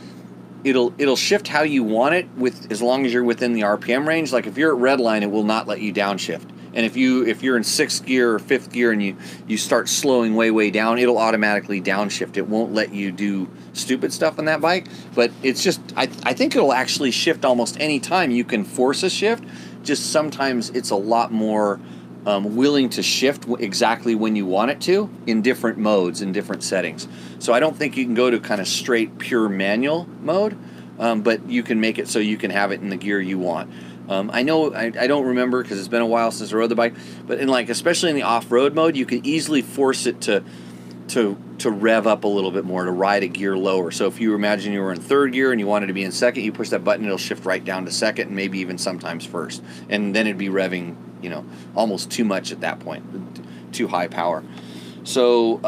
it'll shift how you want it as long as you're within the RPM range. Like if you're at redline, it will not let you downshift. And if you're in 6th gear or 5th gear and you start slowing way down, it'll automatically downshift. It won't let you do stupid stuff on that bike. But it's just, I think it'll actually shift almost any time you can force a shift. Just sometimes it's a lot more willing to shift exactly when you want it to in different modes, in different settings. So I don't think you can go to kind of straight pure manual mode, but you can make it so you can have it in the gear you want. I know I don't remember because it's been a while since I rode the bike, but especially in the off-road mode, you can easily force it to rev up a little bit more, to ride a gear lower. So if you imagine you were in 3rd gear and you wanted to be in 2nd, you push that button, it'll shift right down to 2nd and maybe even sometimes 1st, and then it'd be revving, almost too much at that point, too high power. So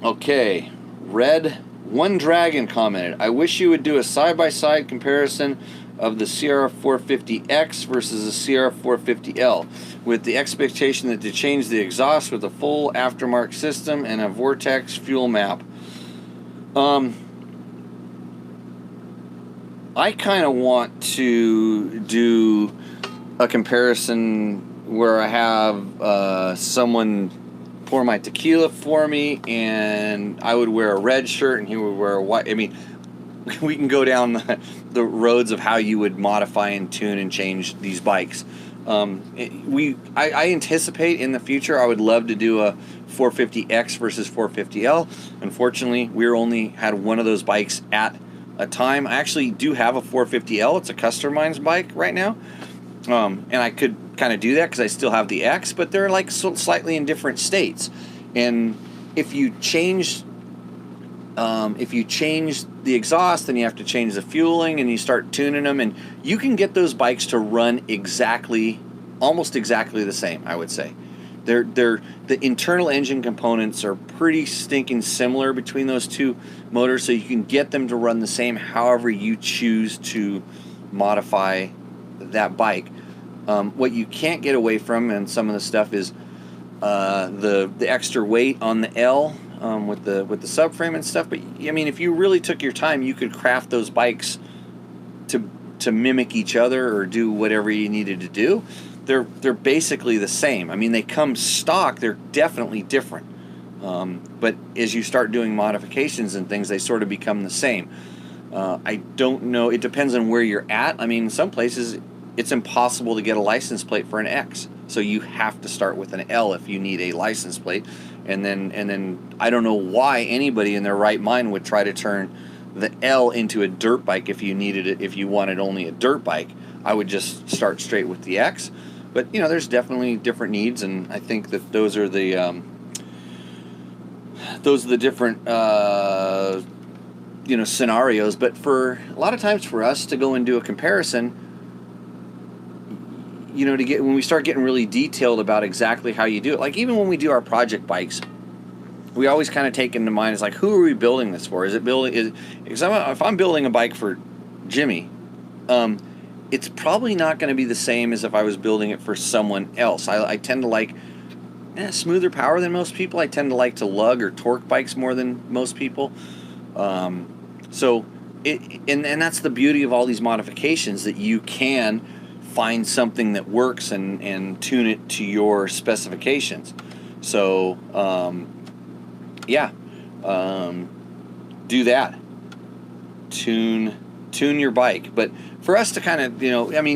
okay, Red One Dragon commented, I wish you would do a side-by-side comparison of the CR450X versus the CR450L, with the expectation that they change the exhaust with a full aftermarket system and a Vortex fuel map. I kind of want to do a comparison where I have someone pour my tequila for me, and I would wear a red shirt and he would wear a white. I mean, we can go down the roads of how you would modify and tune and change these bikes. I anticipate in the future I would love to do a 450X versus 450L. Unfortunately, we're only had one of those bikes at a time. I actually do have a 450L. It's a customized bike right now, and I could kind of do that because I still have the X, but they're like slightly in different states. And if you change the exhaust, then you have to change the fueling, and you start tuning them, and you can get those bikes to run almost exactly the same. I would say, the internal engine components are pretty stinking similar between those two motors, so you can get them to run the same. However, you choose to modify that bike. What you can't get away from, and some of the stuff is the extra weight on the L. With the subframe and stuff, but I mean, if you really took your time, you could craft those bikes to mimic each other or do whatever you needed to do. They're basically the same. I mean, they come stock. They're definitely different, but as you start doing modifications and things, they sort of become the same. I don't know. It depends on where you're at. I mean, some places it's impossible to get a license plate for an X, so you have to start with an L if you need a license plate. And then I don't know why anybody in their right mind would try to turn the L into a dirt bike if you needed it. If you wanted only a dirt bike, I would just start straight with the X. But there's definitely different needs, and I think that those are the different scenarios. But for a lot of times for us to go and do a comparison, to get when we start getting really detailed about exactly how you do it, like even when we do our project bikes, we always kind of take into mind, it's like, who are we building this for? If I'm building a bike for Jimmy, it's probably not going to be the same as if I was building it for someone else. I tend to like smoother power than most people. I tend to like to lug or torque bikes more than most people. So that's the beauty of all these modifications, that you can find something that works and tune it to your specifications. So do that. Tune your bike. But for us to kind of, every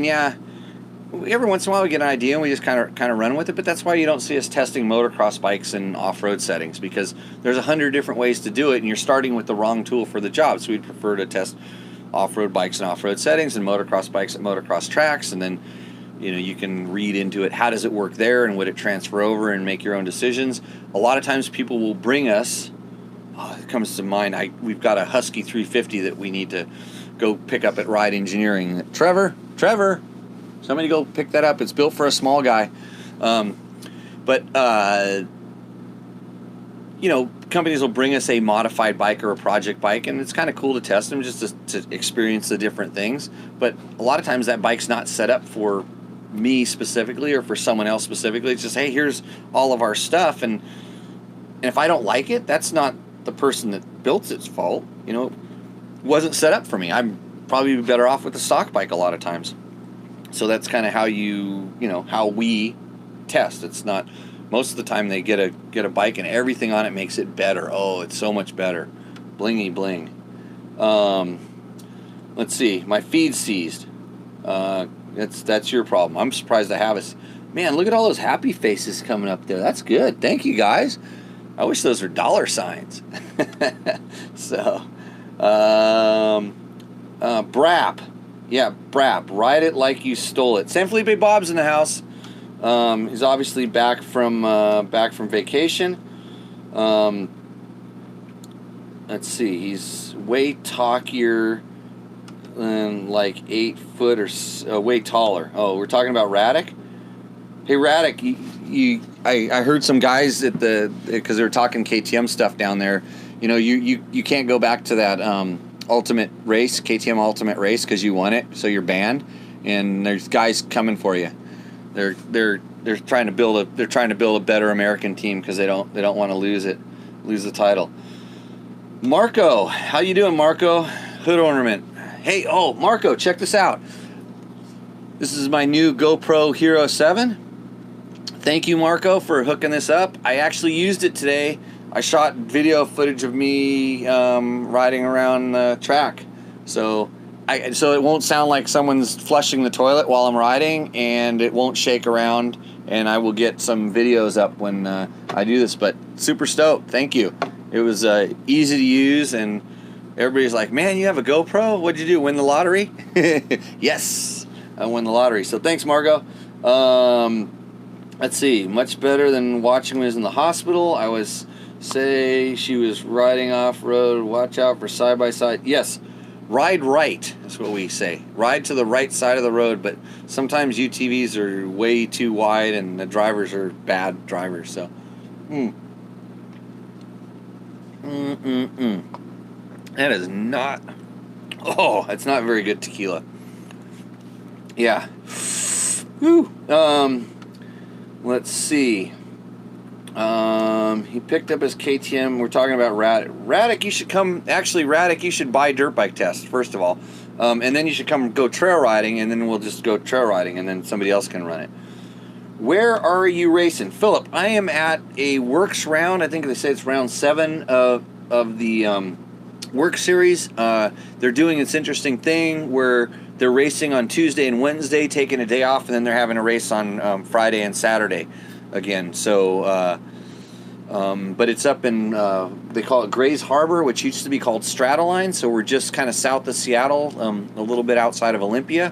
once in a while we get an idea and we just kind of run with it. But that's why you don't see us testing motocross bikes in off-road settings, because there's 100 different ways to do it, and you're starting with the wrong tool for the job. So we'd prefer to test off-road bikes and off-road settings and motocross bikes at motocross tracks, and then you can read into it, how does it work there and would it transfer over, and make your own decisions. A lot of times people will bring us, it comes to mind, we've got a Husky 350 that we need to go pick up at Ride Engineering. Trevor, Somebody go pick that up. It's built for a small guy. Companies will bring us a modified bike or a project bike, and it's kind of cool to test them just to experience the different things. But a lot of times that bike's not set up for me specifically or for someone else specifically. It's just, hey, here's all of our stuff, and if I don't like it, that's not the person that built it's fault. It wasn't set up for me. I'm probably better off with a stock bike a lot of times. So that's kind of how how we test. It's not. Most of the time they get a bike and everything on it makes it better. Oh, it's so much better. Blingy bling. Let's see. My feed's seized. That's your problem. I'm surprised I have it. Man, look at all those happy faces coming up there. That's good. Thank you, guys. I wish those were dollar signs. So, Brap. Yeah, Brap. Ride it like you stole it. San Felipe Bob's in the house. He's obviously back from vacation. Let's see. He's way talkier than like 8 foot or way taller. Oh, we're talking about Radek. Hey, Radek, I heard some guys because they were talking KTM stuff down there. You can't go back to that Ultimate Race, KTM Ultimate Race, because you won it, so you're banned. And there's guys coming for you. They're trying to build a better American team because they don't want to lose the title. Marco, how you doing, Marco? Hood ornament. Hey, Marco, check this out. This is my new GoPro Hero 7. Thank you, Marco, for hooking this up. I actually used it today. I shot video footage of me riding around the track, so it won't sound like someone's flushing the toilet while I'm riding, and it won't shake around, and I will get some videos up when I do this. But super stoked. Thank you. It was easy to use, and everybody's like, man, you have a GoPro? What'd you do, win the lottery? Yes, I won the lottery. So thanks, Margo. Let's see. Much better than watching when I was in the hospital. I was say she was riding off-road. Watch out for side-by-side. Yes. Ride right, that's what we say. Ride to the right side of the road, but sometimes UTVs are way too wide and the drivers are bad drivers, so. That is not, that's not very good tequila. Yeah. Whew. Let's see. He picked up his KTM. We're talking about Radek, you should come. Actually, Radek, you should buy dirt bike tests, first of all. And then you should come go trail riding, and then we'll just go trail riding, and then somebody else can run it. Where are you racing? Philip, I am at a Works round. I think they say it's round 7 of the Work Series. They're doing this interesting thing where they're racing on Tuesday and Wednesday, taking a day off, and then they're having a race on Friday and Saturday again. So, but it's up in, they call it Grays Harbor, which used to be called Stratoline. So we're just kind of south of Seattle, a little bit outside of Olympia.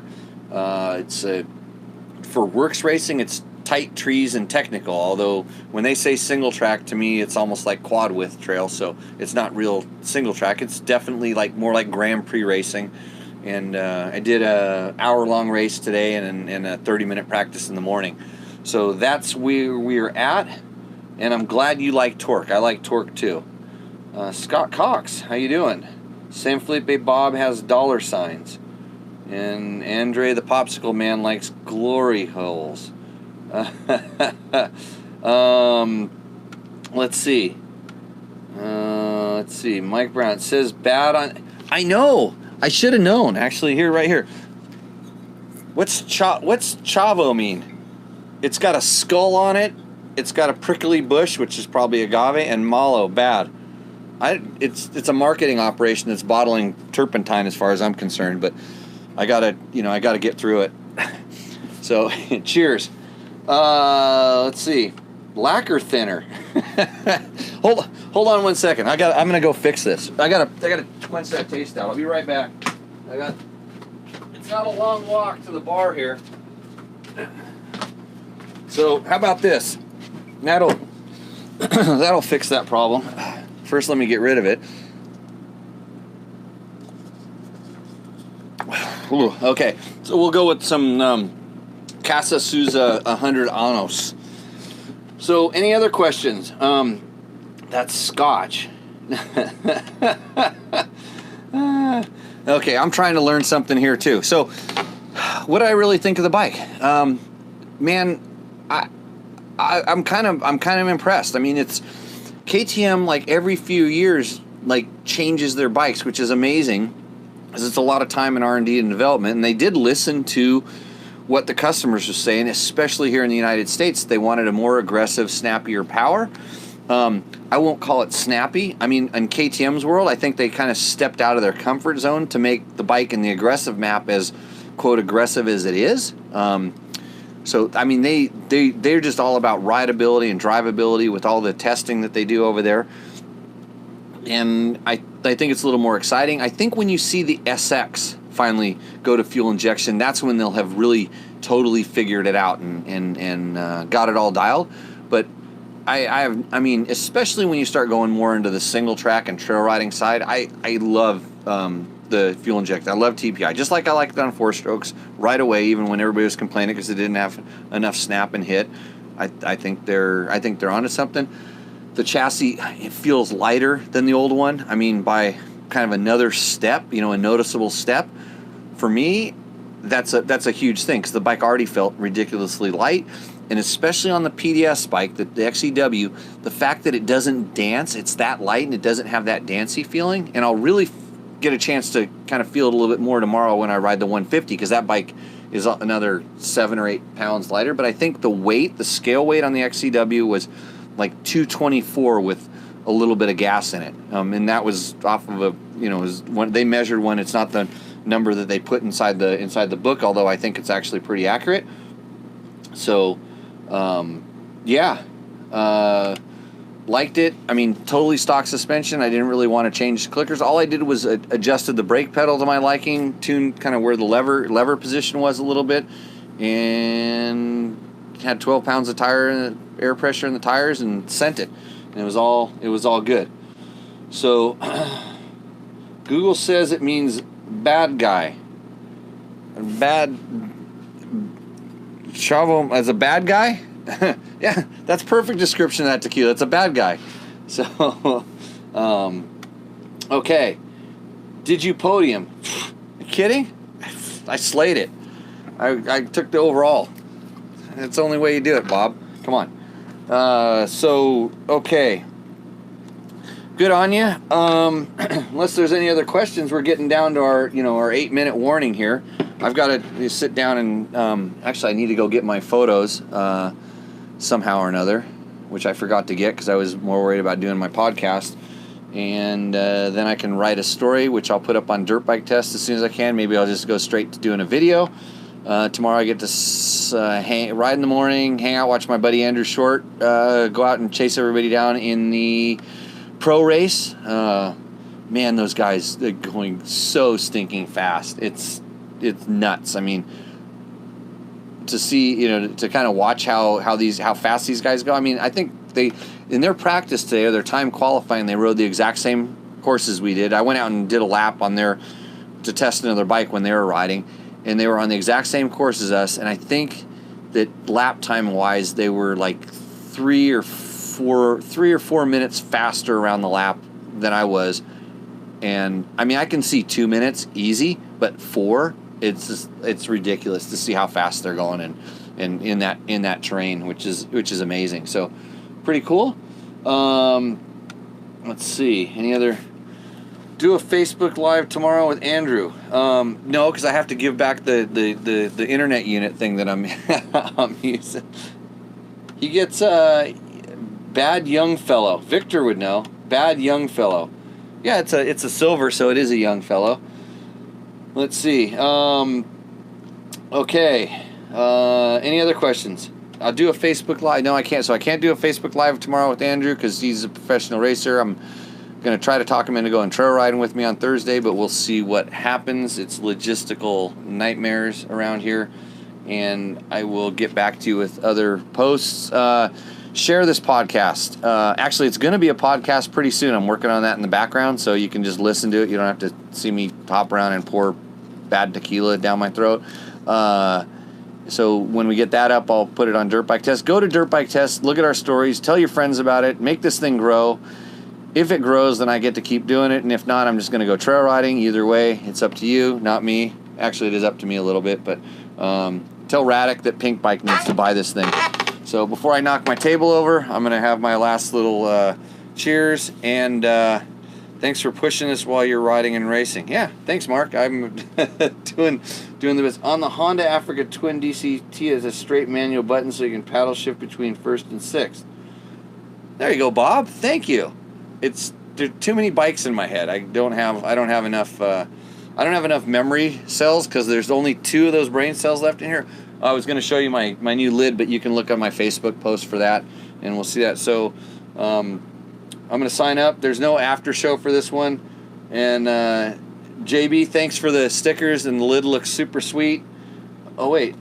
It's for Works racing, it's tight trees and technical, although when they say single track, to me it's almost like quad width trail, so it's not real single track. It's definitely like more like Grand Prix racing. And I did a hour-long race today and a 30-minute practice in the morning. So that's where we're at, and I'm glad you like torque. I like torque too. Scott Cox, how you doing? San Felipe Bob has dollar signs, and Andre the Popsicle Man likes glory holes. Let's see. Mike Brown says bad on. I know. I should have known. Actually, right here. What's Chavo mean? It's got a skull on it. It's got a prickly bush, which is probably agave, and malo, bad. It's a marketing operation that's bottling turpentine, as far as I'm concerned. But I gotta get through it. So, cheers. Let's see. Lacquer thinner. Hold on 1 second. I'm gonna go fix this. I gotta quench that taste out. I'll be right back. It's not a long walk to the bar here. So how about this? That'll fix that problem. First, let me get rid of it. Okay, so we'll go with some Casa Souza 100 Anos. So, any other questions? That's Scotch. Okay, I'm trying to learn something here too. So, what do I really think of the bike? Man, I'm kind of impressed. I mean, it's KTM, like every few years, like changes their bikes, which is amazing, because it's a lot of time in R&D and development. And they did listen to what the customers were saying, especially here in the United States. They wanted a more aggressive, snappier power. I won't call it snappy. I mean, in KTM's world, I think they kind of stepped out of their comfort zone to make the bike in the aggressive map as, quote, aggressive as it is. So, I mean, they're just all about rideability and drivability with all the testing that they do over there. And I think it's a little more exciting. I think when you see the SX finally go to fuel injection, that's when they'll have really totally figured it out and got it all dialed. But I mean, especially when you start going more into the single track and trail riding side, I love the fuel inject. I love TPI, just like I liked it on 4-strokes right away, even when everybody was complaining because it didn't have enough snap and hit. I think they're onto something. The chassis, it feels lighter than the old one. I mean, by kind of another step, a noticeable step. For me, that's a huge thing, because the bike already felt ridiculously light. And especially on the PDS bike, the XEW, the fact that it doesn't dance, it's that light and it doesn't have that dancey feeling. And I'll really get a chance to kind of feel it a little bit more tomorrow when I ride the 150, because that bike is another 7 or 8 pounds lighter. But I think the scale weight on the XEW was like 224 with a little bit of gas in it. And that was off of they measured one. It's not the number that they put inside the book, although I think it's actually pretty accurate. So, liked it. I mean, totally stock suspension. I didn't really want to change the clickers. All I did was adjusted the brake pedal to my liking, tuned kind of where the lever position was a little bit, and had 12 pounds of air pressure in the tires, and sent it. And it was all good. So, Google says it means bad guy. Bad Chavo as a bad guy? Yeah, that's perfect description of that tequila. It's a bad guy. So, okay. Did you podium? You kidding? I slayed it. I took the overall. That's the only way you do it, Bob. Come on. So, okay. Good on you. Unless there's any other questions, we're getting down to our 8-minute warning here. I've got to sit down and actually I need to go get my photos somehow or another, which I forgot to get because I was more worried about doing my podcast. And then I can write a story, which I'll put up on Dirt Bike Test as soon as I can. Maybe I'll just go straight to doing a video. Tomorrow I get to ride in the morning, hang out, watch my buddy Andrew Short go out and chase everybody down in the pro race. Man, those guys, they're going so stinking fast. It's nuts. I mean, to see, to kind of watch how fast these guys go. I mean, I think in their practice today, or their time qualifying, they rode the exact same courses we did. I went out and did a lap to test another bike when they were riding, and they were on the exact same course as us. And I think that lap time wise, they were like 3 or 4 minutes faster around the lap than I was. And I mean, I can see 2 minutes easy, but 4, it's ridiculous to see how fast they're going and in that terrain, which is amazing. So pretty cool. Let's see, any other. Do a Facebook Live tomorrow with Andrew. No, because I have to give back the internet unit thing that I'm using. He gets Bad Young Fellow. Victor would know. Bad Young Fellow. Yeah, it's a silver, so it is a young fellow. Let's see. Okay. Any other questions? I'll do a Facebook Live. No, I can't. So I can't do a Facebook Live tomorrow with Andrew because he's a professional racer. I'm going to try to talk him into going trail riding with me on Thursday, but we'll see what happens. It's logistical nightmares around here, and I will get back to you with other posts. Share this podcast. Actually, it's going to be a podcast pretty soon. I'm working on that in the background, so you can just listen to it. You don't have to see me hop around and pour bad tequila down my throat. So when we get that up, I'll put it on Dirt Bike Test. Go to Dirt Bike Test, look at our stories, tell your friends about it, make this thing grow. If it grows, then I get to keep doing it, and if not, I'm just going to go trail riding. Either way, it's up to you, not me. Actually, it is up to me a little bit, but tell Radek that Pink Bike needs to buy this thing. So before I knock my table over, I'm going to have my last little cheers, and thanks for pushing this while you're riding and racing. Yeah, thanks, Mark. I'm doing the best. On the Honda Africa Twin DCT is a straight manual button so you can paddle shift between first and sixth. There you go, Bob. Thank you. There's too many bikes in my head. I don't have enough memory cells because there's only 2 of those brain cells left in here. I was going to show you my new lid, but you can look on my Facebook post for that, and we'll see that. So I'm going to sign up. There's no after show for this one. And JB, thanks for the stickers, and the lid looks super sweet. Oh, wait.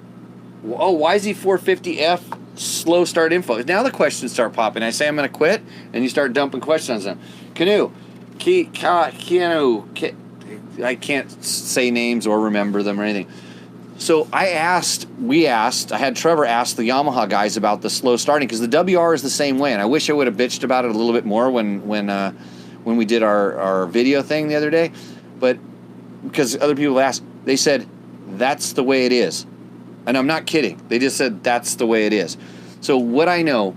Oh, YZ450F slow start info. Now the questions start popping. I say I'm going to quit, and you start dumping questions on them. Canoe. Keanu. I can't say names or remember them or anything. So I had Trevor ask the Yamaha guys about the slow starting, because the WR is the same way, and I wish I would have bitched about it a little bit more when we did our video thing the other day, but because other people asked, they said that's the way it is, and I'm not kidding. They just said that's the way it is. So what I know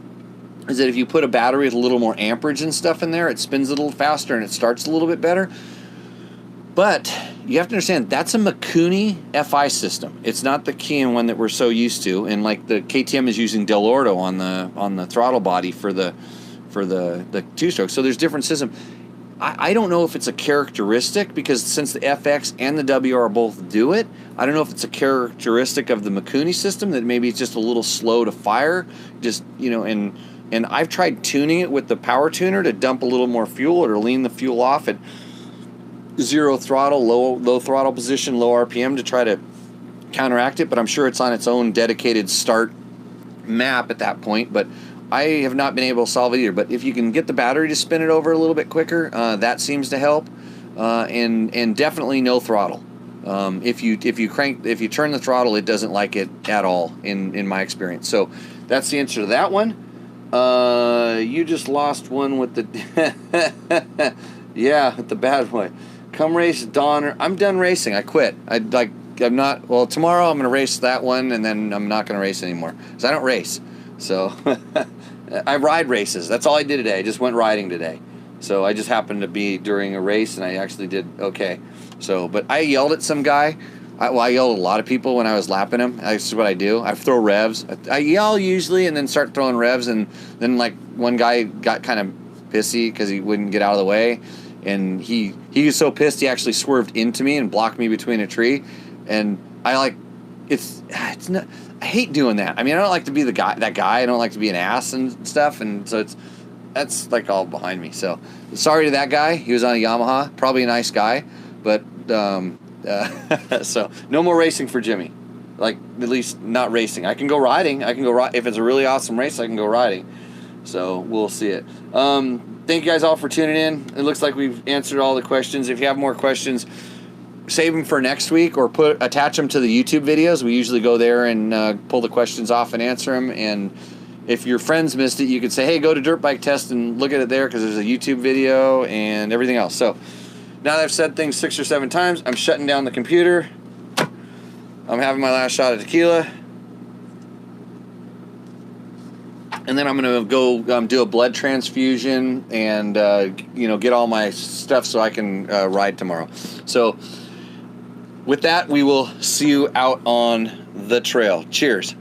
is that if you put a battery with a little more amperage and stuff in there, it spins a little faster and it starts a little bit better. But you have to understand, that's a Mikuni FI system. It's not the Kian one that we're so used to. And like the KTM is using Del Ordo on the throttle body for the 2-stroke. So there's different systems. I don't know if it's a characteristic, because since the FX and the WR both do it, I don't know if it's a characteristic of the Mikuni system that maybe it's just a little slow to fire. Just, and I've tried tuning it with the power tuner to dump a little more fuel or to lean the fuel off at 0 throttle, low throttle position, low RPM to try to counteract it, but I'm sure it's on its own dedicated start map at that point, but I have not been able to solve it either. But if you can get the battery to spin it over a little bit quicker, that seems to help, and definitely no throttle. If you turn the throttle, it doesn't like it at all in my experience. So that's the answer to that one. You just lost one with the yeah, with the bad boy. Come race Donner. I'm done racing. I quit. I'm not. Well, tomorrow I'm going to race that one, and then I'm not going to race anymore because I don't race. So I ride races. That's all I did today. I just went riding today. So I just happened to be during a race, and I actually did okay. So, but I yelled at some guy. I yelled at a lot of people when I was lapping them. That's what I do. I throw revs. I yell usually, and then start throwing revs, and then like one guy got kind of pissy because he wouldn't get out of the way. And he was so pissed he actually swerved into me and blocked me between a tree, and it's not. I hate doing that. I mean, I don't like to be that guy. I don't like to be an ass and stuff, and so that's like all behind me. So sorry to that guy. He was on a Yamaha, probably a nice guy, but so no more racing for Jimmy. Like, at least not racing. I can go riding. If it's a really awesome race, I can go riding. So we'll see it. Thank you guys all for tuning in. It looks like we've answered all the questions. If you have more questions, save them for next week or attach them to the YouTube videos. We usually go there and pull the questions off and answer them. And if your friends missed it, you could say, hey, go to Dirt Bike Test and look at it there because there's a YouTube video and everything else. So now that I've said things 6 or 7 times, I'm shutting down the computer. I'm having my last shot of tequila. And then I'm going to go do a blood transfusion and, get all my stuff so I can ride tomorrow. So with that, we will see you out on the trail. Cheers.